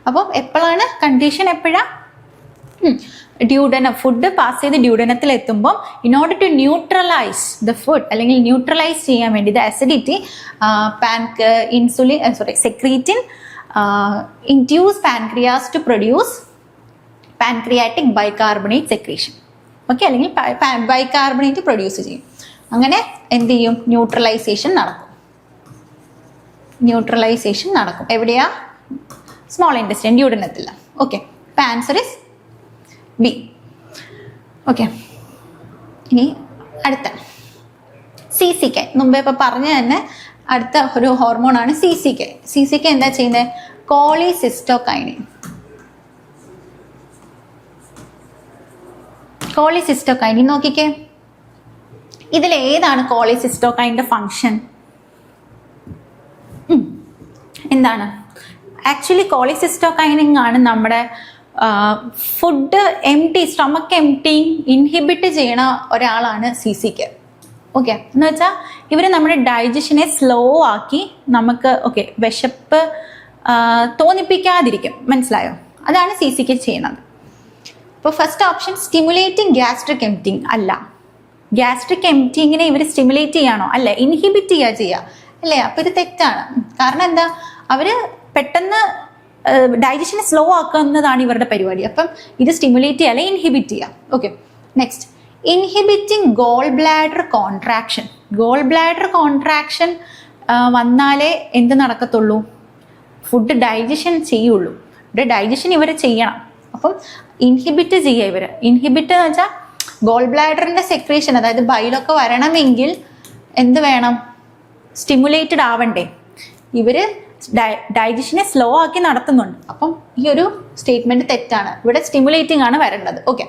S1: അപ്പം എപ്പോഴാണ് കണ്ടീഷൻ? എപ്പോഴാണ്? ഡ്യൂഡനം, ഫുഡ് പാസ് ചെയ്ത് ഡ്യൂഡനത്തിൽ എത്തുമ്പോൾ in order to neutralise the food, അല്ലെങ്കിൽ ന്യൂട്രലൈസ് ചെയ്യാൻ വേണ്ടി the acidity, secretin induce pancreas to produce pancreatic bicarbonate secretion. Okay, അല്ലെങ്കിൽ ബൈകാർബണേറ്റ് പ്രൊഡ്യൂസ് ചെയ്യും. അങ്ങനെ എന്ത് ചെയ്യും? ന്യൂട്രലൈസേഷൻ നടക്കും. ന്യൂട്രലൈസേഷൻ നടക്കും എവിടെയാ? സ്മോൾ ഇൻറ്റസ്റ്റൈൻ, ഡ്യൂഡനത്തില്ല. ഓക്കെ, അപ്പം ആൻസർ ഇസ് ബി. ഓക്കെ, ഇനി അടുത്ത CCK. മുമ്പേ ഇപ്പോൾ പറഞ്ഞ തന്നെ അടുത്ത ഒരു ഹോർമോണാണ് CCK. CCK എന്താ ചെയ്യുന്നത്? കോളിസിസ്റ്റോകൈനിൻ. കോളിസിസ്റ്റോകൈനിൻ നോക്കിക്കേ, ഇതിലേതാണ് കോളിസിസ്റ്റോകൈനിൻ്റെ ഫങ്ഷൻ? എന്താണ്? ആക്ച്വലി കോളിസിസ്റ്റോകൈനിൻ ആണ് നമ്മുടെ ഫുഡ് സ്റ്റൊമക്ക് എംപ്റ്റിങ് ഇൻഹിബിറ്റ് ചെയ്യണ ഒരാളാണ് CCK. ഓക്കെ, എന്ന് വെച്ചാൽ ഇവർ നമ്മുടെ ഡൈജഷനെ സ്ലോ ആക്കി നമുക്ക് വിശപ്പ് തോന്നിപ്പിക്കാതിരിക്കും. മനസ്സിലായോ? അതാണ് CCK ചെയ്യണത്. അപ്പോൾ ഫസ്റ്റ് ഓപ്ഷൻ സ്റ്റിമുലേറ്റിംഗ് ഗ്യാസ്ട്രിക് എംപ്റ്റിങ് അല്ല. ഗ്യാസ്ട്രിക് എംപ്റ്റിങ്ങിനെ ഇവർ സ്റ്റിമുലേറ്റ് ചെയ്യാണോ? അല്ല, ഇൻഹിബിറ്റ് ചെയ്യുക അല്ലേ? അപ്പോൾ ഇത് തെറ്റാണ്. കാരണം എന്താ? അവർ പെട്ടെന്ന് ഡൈജഷനെ സ്ലോ ആക്കുന്നതാണ് ഇവരുടെ പരിപാടി. അപ്പം ഇത് സ്റ്റിമുലേറ്റ് ചെയ്യുക, അല്ലെങ്കിൽ ഇൻഹിബിറ്റ് ചെയ്യുക. Okay, next inhibiting goal bladder contraction. Goal bladder contraction വന്നാലേ എന്ത് നടക്കത്തുള്ളൂ? ഫുഡ് ഡൈജഷൻ ചെയ്യുള്ളൂ. ഇവിടെ ഡൈജഷൻ ഇവർ ചെയ്യണം. അപ്പം ഇൻഹിബിറ്റ് ചെയ്യുക ഇവർ. ഇൻഹിബിറ്റ് എന്ന് വെച്ചാൽ ഗോൾ ബ്ലാഡറിൻ്റെ സെക്രീഷൻ, അതായത് ബൈലൊക്കെ വരണമെങ്കിൽ എന്ത് വേണം? സ്റ്റിമുലേറ്റഡ് ആവണ്ടേ? ഇവർ ഡൈജഷനെ സ്ലോ ആക്കി നടത്തുന്നുണ്ട്. അപ്പം ഈ ഒരു സ്റ്റേറ്റ്മെന്റ് തെറ്റാണ്. ഇവിടെ സ്റ്റിമുലേറ്റിംഗ് ആണ് വരേണ്ടത്. ഓക്കെ,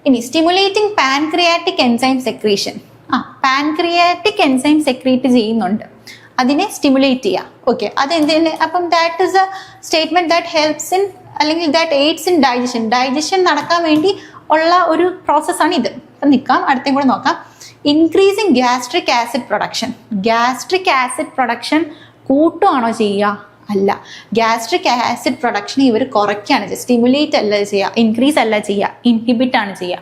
S1: ഇനി stimulating pancreatic enzyme secretion. Pancreatic enzyme secrete ചെയ്യുന്നുണ്ട്, അതിനെ സ്റ്റിമുലേറ്റ് ചെയ്യുക. ഓക്കെ, അതെന്തിന്? അപ്പം that is a statement that helps in, അല്ലെങ്കിൽ that aids in digestion. Digestion നടക്കാൻ വേണ്ടി ഉള്ള ഒരു പ്രോസസ്സാണ് ഇത്. അപ്പം നിൽക്കാം, അടുത്തേം കൂടെ നോക്കാം. Increasing gastric acid production. Gastric acid production കൂട്ടുകയാണോ ചെയ്യുക? അല്ല. ഗ്യാസ്ട്രിക് ആസിഡ് പ്രൊഡക്ഷൻ ഇവർ കുറയ്ക്കുകയാണ് ചെയ്യുക. സ്റ്റിമുലേറ്റ് അല്ല ചെയ്യുക, ഇൻക്രീസ് അല്ല ചെയ്യുക, ഇൻഹിബിറ്റ് ആണ് ചെയ്യുക.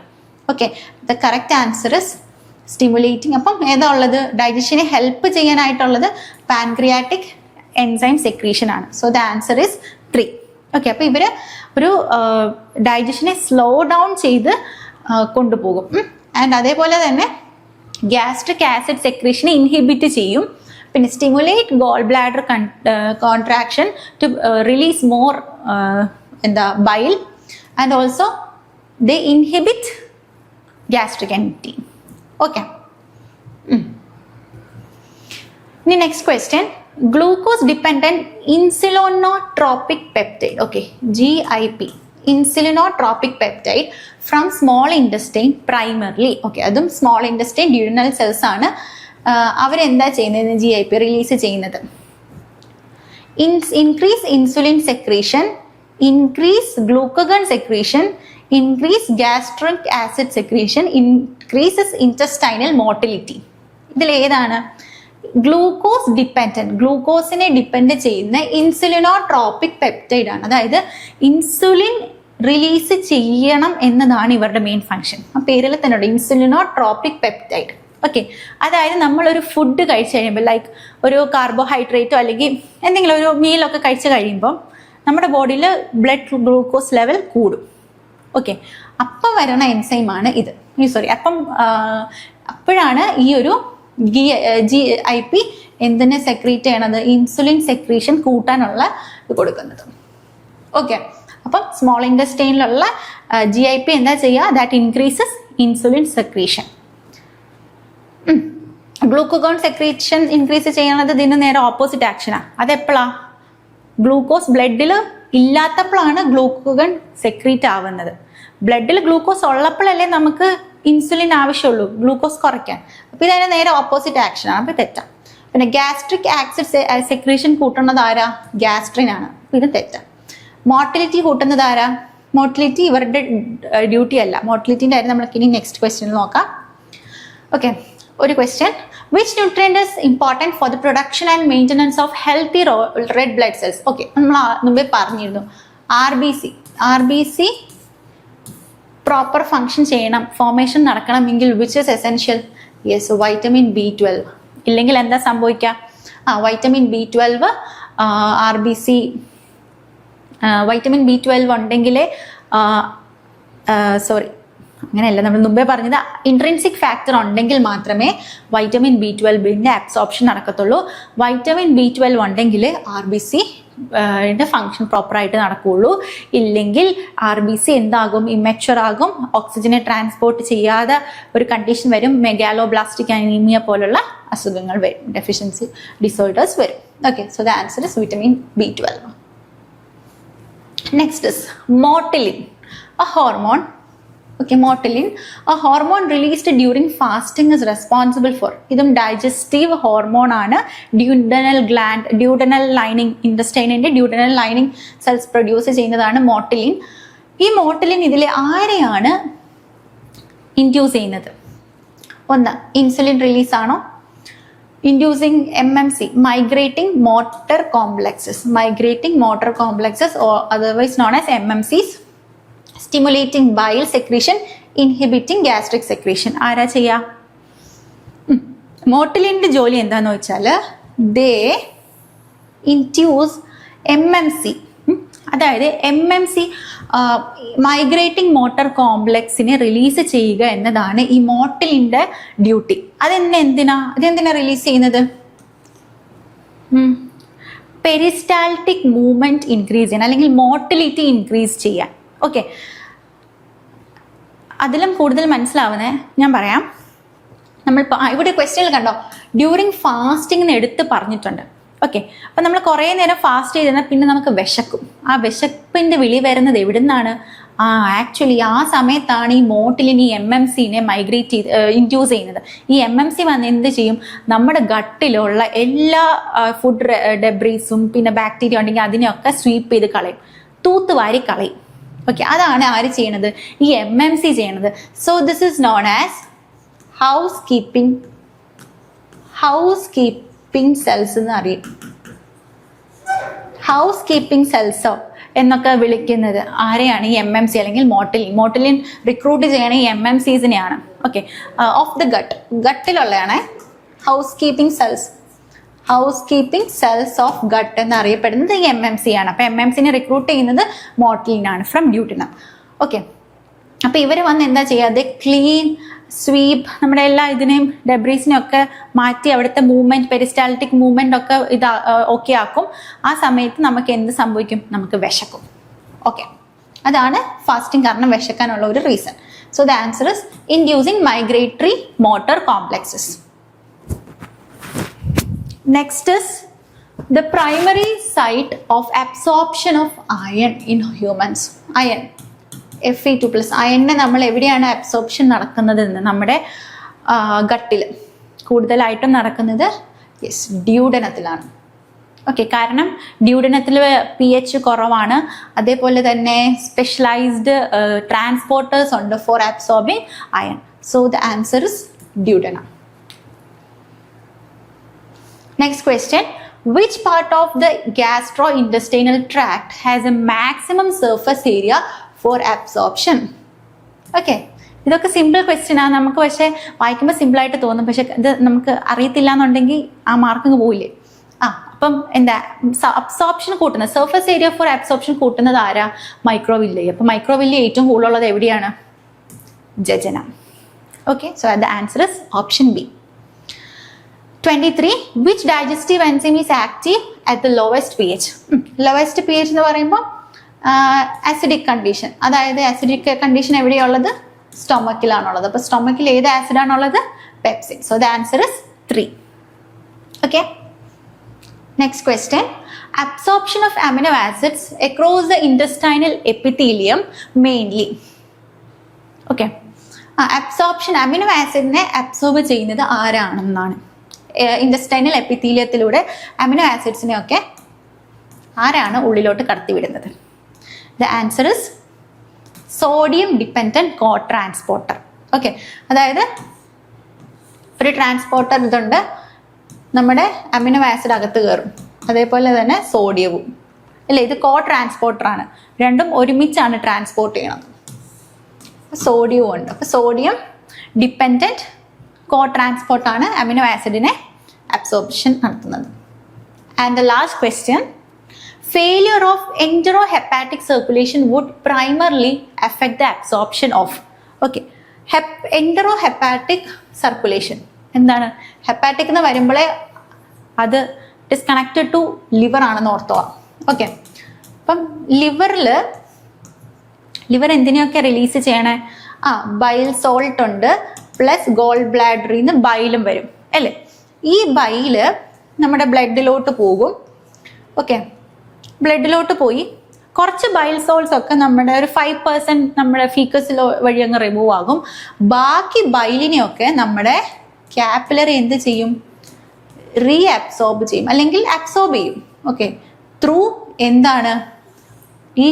S1: Okay, the correct answer is stimulating. അപ്പം ഏതാ ഉള്ളത്? ഡൈജഷനെ ഹെൽപ്പ് ചെയ്യാനായിട്ടുള്ളത് പാൻക്രിയാറ്റിക് എൻസൈം സെക്രീഷൻ ആണ്. So the answer is 3. Okay, അപ്പോൾ ഇവർ ഒരു ഡൈജഷനെ സ്ലോ ഡൗൺ ചെയ്ത് കൊണ്ടുപോകും. ആൻഡ് അതേപോലെ തന്നെ ഗ്യാസ്ട്രിക് ആസിഡ് സെക്രീഷനെ ഇൻഹിബിറ്റ് ചെയ്യും. പിന്നെ stimulate gall bladder contraction to release more bile, and also they inhibit gastric empty. Okay, ഇനി next question, glucose dependent insulinotropic peptide. Okay, GIP, insulinotropic peptide from small intestine primarily. Okay, അതും small intestine duodenal cells ആണ്. അവരെന്താ ചെയ്യുന്നത്? GIP release ചെയ്യുന്നത് increase insulin secretion, increase glucagon secretion, increase gastric acid secretion, increases intestinal motility. ഇതിലേതാണ്? Glucose dependent, ഗ്ലൂക്കോസിനെ depend ചെയ്യുന്ന insulinotropic peptide ആണ്. അതായത് ഇൻസുലിൻ റിലീസ് ചെയ്യണം എന്നതാണ് ഇവരുടെ മെയിൻ ഫങ്ഷൻ. ആ പേരിൽ തന്നെ ഉണ്ട്, ഇൻസുലിനോട്രോപിക് പെപ്റ്റൈഡ്. ഓക്കെ, അതായത് നമ്മളൊരു ഫുഡ് കഴിച്ച് കഴിയുമ്പോൾ, ലൈക്ക് ഒരു കാർബോഹൈഡ്രേറ്റോ അല്ലെങ്കിൽ എന്തെങ്കിലും ഒരു മീലൊക്കെ കഴിച്ച് കഴിയുമ്പോൾ നമ്മുടെ ബോഡിയിൽ ബ്ലഡ് ഗ്ലൂക്കോസ് ലെവൽ കൂടും. ഓക്കെ, അപ്പം വരണ എൻസൈമാണ് ഇത്. അപ്പോഴാണ് ഈ ഒരു GIP എന്തിനെ സെക്രീറ്റ് ചെയ്യണത്? ഇൻസുലിൻ സെക്രീഷൻ കൂട്ടാനുള്ള ഇത് കൊടുക്കുന്നത്. ഓക്കെ, അപ്പം സ്മോൾ ഇൻറ്റസ്റ്റൈനിലുള്ള GIP എന്താ ചെയ്യുക? That increases insulin secretion. Glucagon secretion increase ചെയ്യണത് ഇതിന് നേരെ ഓപ്പോസിറ്റ് ആക്ഷനാണ്. അതെപ്പോഴാണ്? ഗ്ലൂക്കോസ് ബ്ലഡിൽ ഇല്ലാത്തപ്പോഴാണ് ഗ്ലൂക്കോഗൺ സെക്രീറ്റ് ആവുന്നത്. ബ്ലഡിൽ ഗ്ലൂക്കോസ് ഉള്ളപ്പോഴല്ലേ നമുക്ക് ഇൻസുലിൻ ആവശ്യമുള്ളൂ ഗ്ലൂക്കോസ് കുറയ്ക്കാൻ. അപ്പോൾ ഇതിന് നേരെ ഓപ്പോസിറ്റ് ആക്ഷനാണ്. അപ്പോൾ തെറ്റാം. പിന്നെ ഗ്യാസ്ട്രിക് ആസിഡ് സെക്രീഷൻ കൂട്ടുന്നത് ആരാ? ഗ്യാസ്ട്രിൻ ആണ്. അപ്പോൾ ഇത് തെറ്റാം. മോട്ടിലിറ്റി കൂട്ടുന്നത് ആരാ? മോട്ടിലിറ്റി ഇവരുടെ ഡ്യൂട്ടി അല്ല. മോട്ടിലിറ്റിൻ്റെ കാര്യം നമ്മൾക്ക് ഇനി നെക്സ്റ്റ് ക്വസ്റ്റ്യനിൽ നോക്കാം. ഓക്കെ, ഒരു question, which nutrient is important for the production and maintenance of healthy red blood cells? Okay, നമ്മൾ മുമ്പേ പറഞ്ഞിരുന്നു RBC പ്രോപ്പർ ഫങ്ഷൻ ചെയ്യണം, ഫോർമേഷൻ നടക്കണമെങ്കിൽ which is essential? Yes, vitamin B12. ഇല്ലെങ്കിൽ എന്താ സംഭവിക്കുക? വൈറ്റമിൻ B12 വൈറ്റമിൻ B12 ഉണ്ടെങ്കിലേ അങ്ങനെയല്ല, നമ്മൾ മുമ്പേ പറഞ്ഞത് ഇൻട്രിൻസിക് ഫാക്ടർ ഉണ്ടെങ്കിൽ മാത്രമേ vitamin B12 absorption നടക്കത്തുള്ളൂ. Vitamin B12 ഉണ്ടെങ്കിൽ RBC ഫങ്ഷൻ പ്രോപ്പറായിട്ട് നടക്കുകയുള്ളൂ. ഇല്ലെങ്കിൽ RBC എന്താകും? ഇമ്മച്വർ ആകും, ഓക്സിജനെ ട്രാൻസ്പോർട്ട് ചെയ്യാതെ ഒരു കണ്ടീഷൻ വരും, മെഗാലോബ്ലാസ്റ്റിക് അനീമിയ പോലുള്ള അസുഖങ്ങൾ വരും, ഡെഫിഷ്യൻസി ഡിസോർഡേഴ്സ് വരും. Okay, so the answer is vitamin B12. Next is motilin, a hormone. Okay, motilin, a hormone released during fasting, is responsible for, ഇതും ഡൈജസ്റ്റീവ് ഹോർമോൺ ആണ്. ഡ്യൂഡനൽ ലൈനിങ്, ഇൻറ്റസ്റ്റൈനിൻ്റെ ഡ്യൂഡനൽ ലൈനിങ് സെൽസ് പ്രൊഡ്യൂസ് ചെയ്യുന്നതാണ് മോട്ടിലിൻ. ഈ മോട്ടിലിൻ ഇതിൽ ആരെയാണ് ഇൻഡ്യൂസ് ചെയ്യുന്നത്? ഒന്ന്, insulin release ആണോ? Inducing MMC, migrating motor complexes, or otherwise known as MMCs. Stimulating bile secretion, inhibiting gastric secretion. ആരാ ചെയ്യാ? മോട്ടിലിൻ്റെ ജോലി എന്താന്ന് വെച്ചാൽ ദേ ഇൻഡ്യൂസ് MMC, അതായത് MMC മൈഗ്രേറ്റിംഗ് മോട്ടർ കോംപ്ലക്സിനെ റിലീസ് ചെയ്യുക എന്നതാണ് ഈ മോട്ടിലിൻ്റെ ഡ്യൂട്ടി. അതെന്തിനാ റിലീസ് ചെയ്യുന്നത്? പെരിസ്റ്റാൾട്ടിക് മൂവ്മെന്റ് ഇൻക്രീസ് ചെയ്യാൻ, അല്ലെങ്കിൽ മോട്ടിലിറ്റി ഇൻക്രീസ് ചെയ്യാൻ. ഓക്കെ, അതിലും കൂടുതൽ മനസ്സിലാവുന്നേ ഞാൻ പറയാം. നമ്മൾ ഇവിടെ ക്വസ്റ്റ്യനിൽ കണ്ടോ, ഡ്യൂറിങ് ഫാസ്റ്റിംഗ് എടുത്ത് പറഞ്ഞിട്ടുണ്ട്. ഓക്കെ, അപ്പം നമ്മൾ കുറേ നേരം ഫാസ്റ്റ് ചെയ്തിരുന്നാൽ പിന്നെ നമുക്ക് വിശക്കും. ആ വിശപ്പിൻ്റെ വിളി വരുന്നത് എവിടെ നിന്നാണ്? ആക്ച്വലി ആ സമയത്താണ് ഈ മോട്ടിലിൻ ഈ MMCനെ മൈഗ്രേറ്റ് ഇൻഡ്യൂസ് ചെയ്യുന്നത്. ഈ MMC വന്ന് എന്ത് ചെയ്യും? നമ്മുടെ ഗട്ടിലുള്ള എല്ലാ ഫുഡ് ഡെബ്രീസും പിന്നെ ബാക്ടീരിയ ഉണ്ടെങ്കിൽ അതിനെയൊക്കെ സ്വീപ്പ് ചെയ്ത് കളയും, തൂത്തുവാരി കളയും. ഓക്കെ, അതാണ് ആര് ചെയ്യണത്? ഈ MMC ചെയ്യണത്. So this is known as house keeping cells എന്ന് അറിയും. ഹൗസ് കീപ്പിംഗ് സെൽസോ എന്നൊക്കെ വിളിക്കുന്നത് ആരെയാണ്? ഈ MMC അല്ലെങ്കിൽ മോട്ടിലിൻ റിക്രൂട്ട് ചെയ്യണ ഈ MMCസിനെയാണ്. ഓക്കെ, ഓഫ് ദ ഗട്ടിലുള്ളതാണ് housekeeping cells of gut എന്നറിയപ്പെടുന്നത് ഈ MMC ആണ്. അപ്പൊ MMCനെ റിക്രൂട്ട് ചെയ്യുന്നത് മോട്ടിലിനാണ് ഫ്രം ഡ്യൂട്ടനം. ഓക്കെ, അപ്പൊ ഇവര് വന്ന് എന്താ ചെയ്യാതെ ക്ലീൻ സ്വീപ്പ് നമ്മുടെ എല്ലാ ഇതിനെയും ഡെബ്രീസിനെ ഒക്കെ മാറ്റി അവിടുത്തെ മൂവ്മെന്റ് പെരിസ്റ്റാൾട്ടിക് മൂവ്മെന്റ് ഒക്കെ ഓക്കെ ആക്കും. ആ സമയത്ത് നമുക്ക് എന്ത് സംഭവിക്കും? നമുക്ക് വിശക്കും. ഓക്കെ, അതാണ് ഫാസ്റ്റിംഗ് കാരണം വിശക്കാനുള്ള ഒരു reason. So the answer is inducing migratory motor complexes. Next is the primary site of absorption of iron in humans. Iron, Fe2+. അയണിനെ നമ്മൾ എവിടെയാണ് അബ്സോർപ്ഷൻ നടക്കുന്നത് എന്ന്? നമ്മുടെ ഗട്ടിൽ കൂടുതലായിട്ടും നടക്കുന്നത് ഡ്യൂഡനത്തിലാണ്. ഓക്കെ, കാരണം ഡ്യൂഡനത്തിൽ pH കുറവാണ്. അതേപോലെ തന്നെ സ്പെഷ്യലൈസ്ഡ് ട്രാൻസ്പോർട്ടേഴ്സ് ഉണ്ട് for absorbing iron. So the answer is duodenum. Next question. Which part of the gastrointestinal tract has a maximum surface area for absorption? Okay, ഇതൊക്കെ സിമ്പിൾ ക്വസ്റ്റ്യൻ ആണ്. നമുക്ക് പക്ഷേ വായിക്കുമ്പോൾ സിമ്പിളായിട്ട് തോന്നും, പക്ഷെ ഇത് നമുക്ക് അറിയത്തില്ല എന്നുണ്ടെങ്കിൽ ആ മാർക്ക് പോയില്ലേ. അപ്പം എന്താ അബ്സോർപ്ഷൻ കൂട്ടുന്നത്, സർഫസ് ഏരിയ ഫോർ അബ്സോർപ്ഷൻ കൂട്ടുന്നത് ആരാ? മൈക്രോവില്ലി. അപ്പം മൈക്രോവില്ലി ഏറ്റവും കൂടുതലുള്ളത് എവിടെയാണ്? Jejunum. Okay, so the answer is option B. 23. Which digestive enzyme is active at the lowest pH? Lowest pH എന്ന് പറയുമ്പോൾ ആസിഡിക് കണ്ടീഷൻ. അതായത് ആസിഡിക് കണ്ടീഷൻ എവിടെയുള്ളത്? സ്റ്റൊമക്കിലാണുള്ളത്. അപ്പോൾ സ്റ്റൊമക്കിൽ ഏത് ആസിഡാണുള്ളത്? Pepsin. So the answer is 3. Okay, next question. Absorption of amino acids across the intestinal epithelium mainly. Okay, absorption amino ആസിഡിനെ അബ്സോർബ് ചെയ്യുന്നത് ആരാണെന്നാണ്? ഇൻറ്റസ്റ്റൈനൽ എപ്പിത്തീലിയത്തിലൂടെ അമിനോ ആസിഡ്സിനെ ഒക്കെ ആരാണ് ഉള്ളിലോട്ട് കടത്തിവിടുന്നത്? The answer is sodium dependent co transporter. Okay, അതായത് ഒരു ട്രാൻസ്പോർട്ടർ ഇതുണ്ട്, നമ്മുടെ അമിനോ ആസിഡ് അകത്ത് കയറും, അതേപോലെ തന്നെ സോഡിയവും അല്ലേ, ഇത് കോ ട്രാൻസ്പോർട്ടറാണ്. രണ്ടും ഒരുമിച്ചാണ് ട്രാൻസ്പോർട്ട് ചെയ്യണത്. സോഡിയവും ഉണ്ട്. അപ്പോൾ സോഡിയം ഡിപ്പെൻഡന്റ് കോ ട്രാൻസ്പോർട്ടാണ് അമിനോ ആസിഡിനെ അബ്സോർപ്ഷൻ നടത്തുന്നത്. And the last question. Failure of enterohepatic circulation would primarily affect the absorption of. Okay, enterohepatic circulation എന്താണ്? ഹെപ്പാറ്റിക് എന്ന് വരുമ്പോഴേ അത് ഡിസ്കണക്റ്റഡ് ടു ലിവർ ആണെന്ന് ഓർത്തോളാം. ഓക്കെ, അപ്പം ലിവർ എന്തിനെയൊക്കെ റിലീസ് ചെയ്യണേ? ബൈൽ സോൾട്ട് ഉണ്ട്, പ്ലസ് ഗോൾ ബ്ലാഡറിൽ നിന്ന് ബൈലും വരും അല്ലേ. ഈ ബൈല് നമ്മുടെ ബ്ലഡിലോട്ട് പോകും. ഓക്കെ, ബ്ലഡിലോട്ട് പോയി കുറച്ച് ബൈൽ സോൾട്സ് ഒക്കെ നമ്മുടെ ഒരു 5% നമ്മുടെ ഫീക്കസിൽ വഴി അങ്ങ് റിമൂവ് ആകും. ബാക്കി ബൈലിനെയൊക്കെ നമ്മുടെ ക്യാപ്പിലറി എന്ത് ചെയ്യും? റീ അബ്സോർബ് ചെയ്യും, അല്ലെങ്കിൽ അബ്സോർബ് ചെയ്യും. ഓക്കെ, ത്രൂ എന്താണ്? ഈ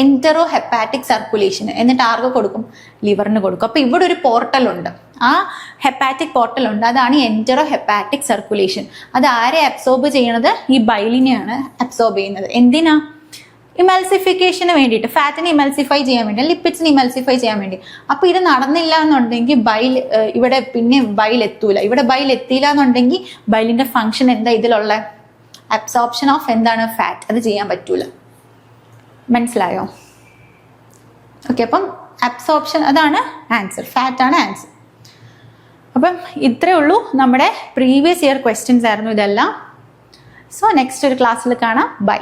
S1: എൻറ്ററോഹെപ്പാറ്റിക് സർക്കുലേഷൻ. എന്നിട്ട് ആർക്ക് കൊടുക്കും? ലിവറിന് കൊടുക്കും. അപ്പോൾ ഇവിടെ ഒരു പോർട്ടൽ ഉണ്ട്, ആ ഹെപ്പാറ്റിക് പോർട്ടൽ ഉണ്ട്, അതാണ് എൻറ്ററോഹെപ്പാറ്റിക് സർക്കുലേഷൻ. അത് ആരെ അബ്സോർബ് ചെയ്യണത്? ഈ ബൈലിനെയാണ് അബ്സോർബ് ചെയ്യുന്നത്. എന്തിനാ? ഇമൽസിഫിക്കേഷന് വേണ്ടിയിട്ട്, ഫാറ്റിനെ ഇമൽസിഫൈ ചെയ്യാൻ വേണ്ടി, ലിപ്പിഡ്സിനെ ഇമൽസിഫൈ ചെയ്യാൻ വേണ്ടി. അപ്പോൾ ഇത് നടന്നില്ല എന്നുണ്ടെങ്കിൽ ഇവിടെ പിന്നെ ബൈൽ എത്തൂല. ഇവിടെ ബൈൽ എത്തിയില്ല എന്നുണ്ടെങ്കിൽ ബൈലിന്റെ ഫംഗ്ഷൻ എന്താ ഇതിലുള്ള? അബ്സോർപ്ഷൻ ഓഫ് എന്താണ്? ഫാറ്റ്. അത് ചെയ്യാൻ പറ്റൂല. മനസ്സിലായോ? ഓക്കെ, അപ്പം അബ്സോർപ്ഷൻ അതാണ് ആൻസർ, ഫാറ്റ് ആണ് ആൻസർ. അപ്പം ഇത്രയേ ഉള്ളൂ, നമ്മുടെ പ്രീവിയസ് ഇയർ ക്വസ്റ്റ്യൻസ് ആയിരുന്നു ഇതെല്ലാം. സോ നെക്സ്റ്റ് ഒരു ക്ലാസ്സിൽ കാണാം. ബൈ.